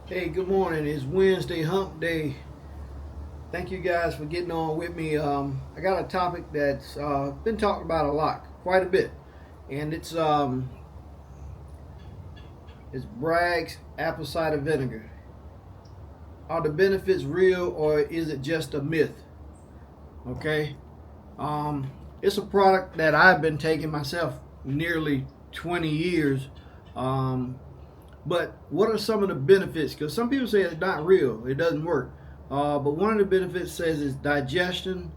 Hey, good morning. It's Wednesday, hump day. Thank you guys for getting on with me. I got a topic that's been talked about a lot, quite a bit, and it's Bragg's apple cider vinegar. Are the benefits real or is it just a myth? Okay, um, it's a product that I've been taking myself nearly 20 years. Um, But what are some of the benefits? Because some people say it's not real, it doesn't work. But one of the benefits says it's digestion,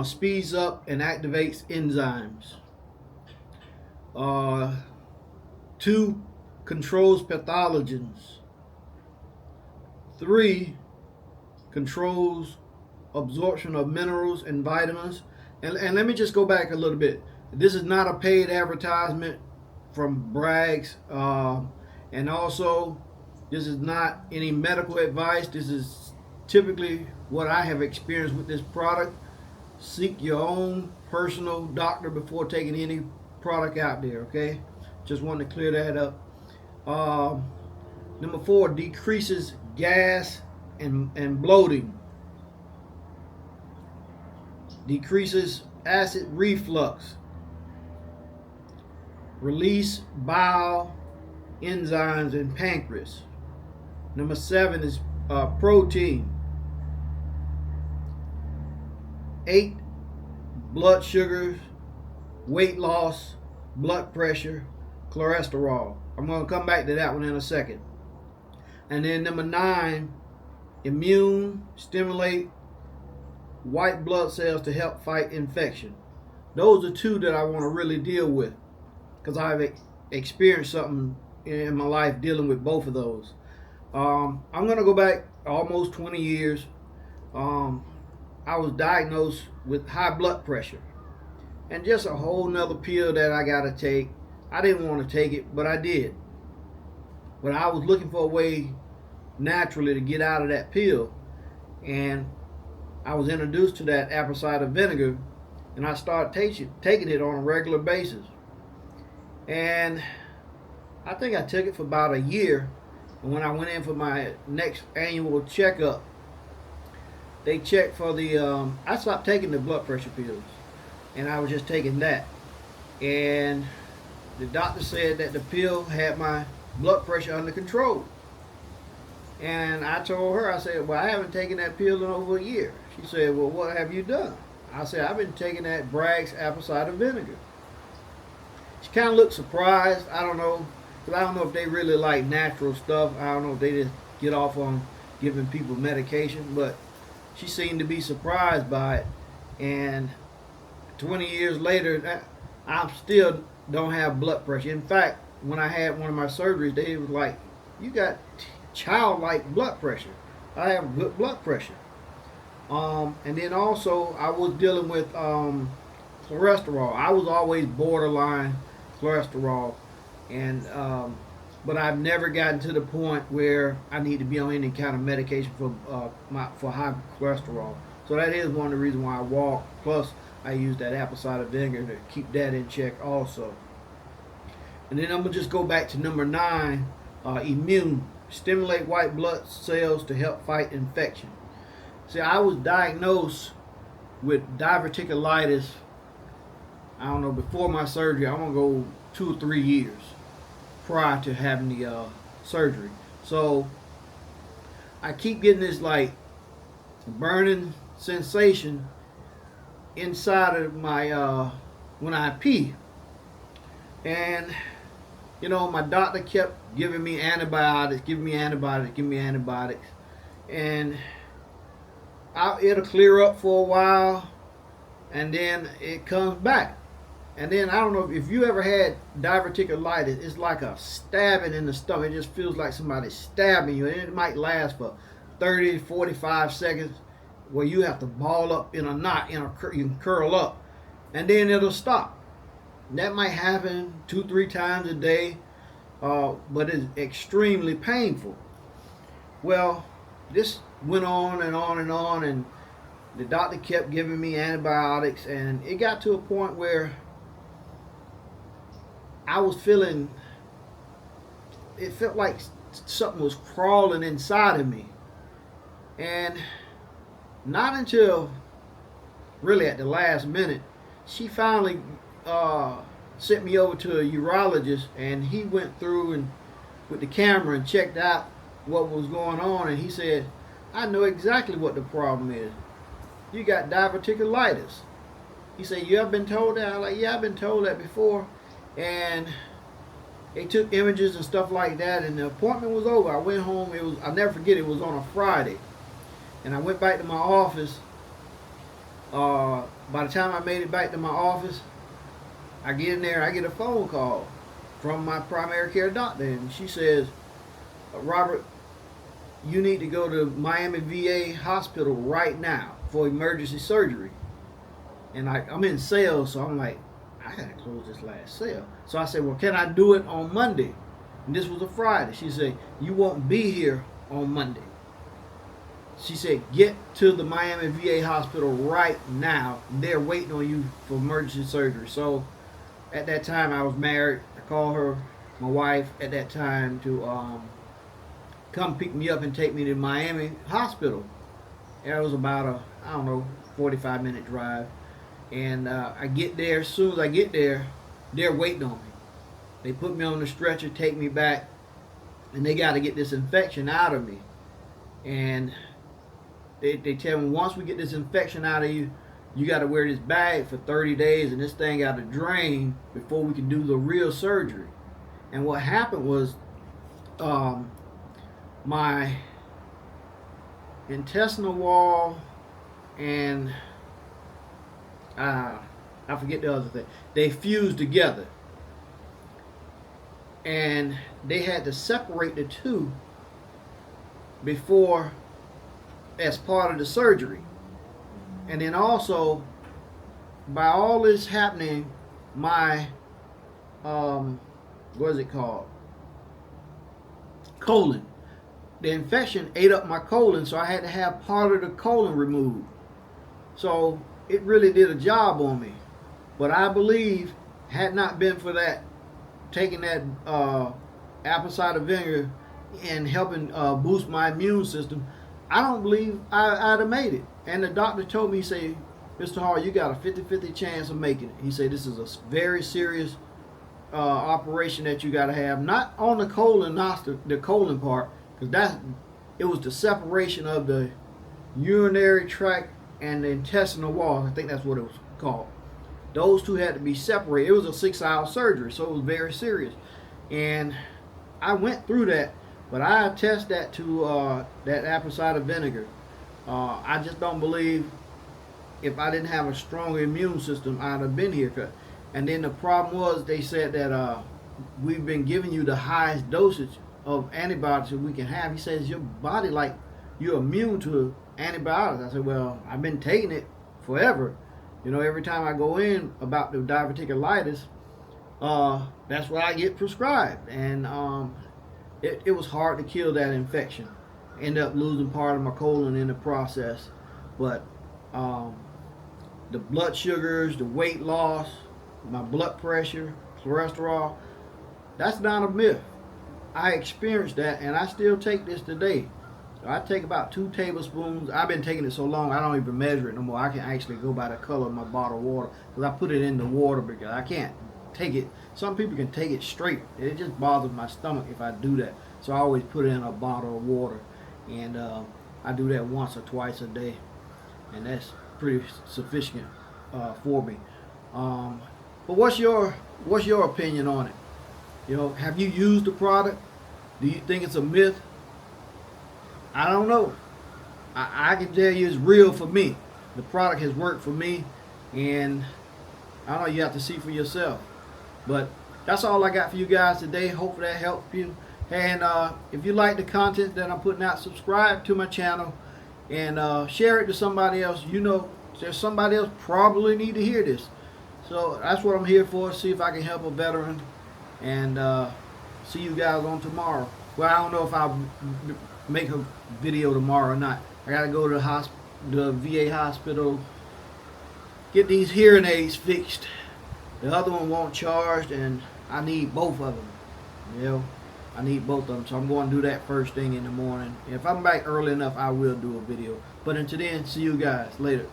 speeds up and activates enzymes. Uh, two, controls pathogens. Three, controls absorption of minerals and vitamins. And let me just go back a little bit. This is not a paid advertisement from Bragg's. And also, this is not any medical advice. This is typically what I have experienced with this product. Seek your own personal doctor before taking any product out there, okay? Just wanted to clear that up. Uh, Number four, decreases gas and bloating, decreases acid reflux, release bile enzymes in pancreas. Number seven is protein. Eight, blood sugars, weight loss, blood pressure, cholesterol. I'm going to come back to that one in a second. And then number nine, immune, stimulate white blood cells to help fight infection. Those are two that I want to really deal with because I've experienced something in my life dealing with both of those. I'm going to go back almost 20 years. I was diagnosed with high blood pressure and just a whole nother pill that I got to take. I didn't want to take it, but I did. But I was looking for a way naturally to get out of that pill. And I was introduced to that apple cider vinegar and I started taking it on a regular basis. And I think I took it for about a year. And when I went in for my next annual checkup, they checked for I stopped taking the blood pressure pills, and I was just taking that. And the doctor said that the pill had my blood pressure under control. And I told her, I said, well, I haven't taken that pill in over a year. She said, well, what have you done? I said, I've been taking that Bragg's apple cider vinegar. She kind of looked surprised. I don't know, because I don't know if they really like natural stuff. I don't know if they just get off on giving people medication, but she seemed to be surprised by it. And 20 years later, I still don't have blood pressure. In fact, when I had one of my surgeries, they was like, you got childlike blood pressure. I have good blood pressure. And then also, I was dealing with cholesterol. I was always borderline cholesterol, and but I've never gotten to the point where I need to be on any kind of medication for high cholesterol. So that is one of the reasons why I walk. Plus, I use that apple cider vinegar to keep that in check also. And then I'm gonna just go back to number nine, immune, stimulate white blood cells to help fight infection. See, I was diagnosed with diverticulitis. I don't know, before my surgery. I'm gonna go 2 or 3 years prior to having the surgery. So I keep getting this like burning sensation inside of my when I pee, and my doctor kept giving me antibiotics, and it'll clear up for a while, and then it comes back. And then I don't know if you ever had diverticulitis. It's like a stabbing in the stomach. It just feels like somebody's stabbing you, and it might last for 30, 45 seconds, where you have to ball up in a knot, you can curl up, and then it'll stop. That might happen 2, 3 times a day, but it's extremely painful. Well, this went on and on and on, and the doctor kept giving me antibiotics, and it got to a point where I was feeling, it felt like something was crawling inside of me. And not until really at the last minute, she finally sent me over to a urologist, and he went through and with the camera and checked out what was going on, and he said, I know exactly what the problem is. You got diverticulitis. He said, you ever been told that? I'm like, yeah, I've been told that before. And they took images and stuff like that, and the appointment was over. I went home. I'll never forget, it was on a Friday. And I went back to my office. By the time I made it back to my office, I get in there, I get a phone call from my primary care doctor, and she says, Robert, you need to go to Miami VA hospital right now for emergency surgery. And I'm in sales, so I'm like, I gotta close this last sale. So I said, well, can I do it on Monday? And this was a Friday. She said, you won't be here on Monday. She said, get to the Miami VA hospital right now. They're waiting on you for emergency surgery. So at that time, I was married. I called her, my wife, at that time to come pick me up and take me to Miami hospital. And it was about a 45-minute drive. And I get there. As soon as I get there, they're waiting on me. They put me on the stretcher, take me back, and they got to get this infection out of me. And they tell me, once we get this infection out of you, you got to wear this bag for 30 days, and this thing got to drain before we can do the real surgery. And what happened was my intestinal wall and I forget the other thing, they fused together, and they had to separate the two before, as part of the surgery. And then also, by all this happening, my what is it called, colon, the infection ate up my colon, so I had to have part of the colon removed. So it really did a job on me. But I believe, had not been for that, taking that apple cider vinegar and helping boost my immune system, I don't believe I'd have made it. And the doctor told me, he said, Mr. Hall, you got a 50-50 chance of making it. He said, this is a very serious operation that you got to have. Not on the colon, not the colon part, because it was the separation of the urinary tract and the intestinal wall. I think that's what it was called. Those two had to be separated. It was a 6-hour surgery, so it was very serious. And I went through that, but I attest that to that apple cider vinegar. I just don't believe, if I didn't have a strong immune system, I'd have been here. And then the problem was, they said that we've been giving you the highest dosage of antibiotics that we can have. He says, your body, like, you're immune to antibiotics. I said, well, I've been taking it forever. You know, every time I go in about the diverticulitis, that's what I get prescribed. And it was hard to kill that infection. Ended up losing part of my colon in the process. But the blood sugars, the weight loss, my blood pressure, cholesterol, that's not a myth. I experienced that, and I still take this today. So I take about 2 tablespoons. I've been taking it so long, I don't even measure it no more. I can actually go by the color of my bottle of water, because I put it in the water because I can't take it. Some people can take it straight. It just bothers my stomach if I do that. So I always put it in a bottle of water, and I do that once or twice a day, and that's pretty sufficient for me. But what's your opinion on it? You know, have you used the product? Do you think it's a myth? I don't know. I can tell you it's real for me. The product has worked for me, and I don't know, you have to see for yourself. But that's all I got for you guys today. Hopefully that helped you. And if you like the content that I'm putting out, subscribe to my channel and share it to somebody else. You know, there's somebody else probably need to hear this. So that's what I'm here for, see if I can help a veteran. And see you guys on tomorrow. Well, I don't know if I'll make a video tomorrow or not. I gotta go to the VA hospital, get these hearing aids fixed. The other one won't charge, and I need both of them. You know, I need both of them, so I'm going to do that first thing in the morning. If I'm back early enough, I will do a video. But until then, see you guys later.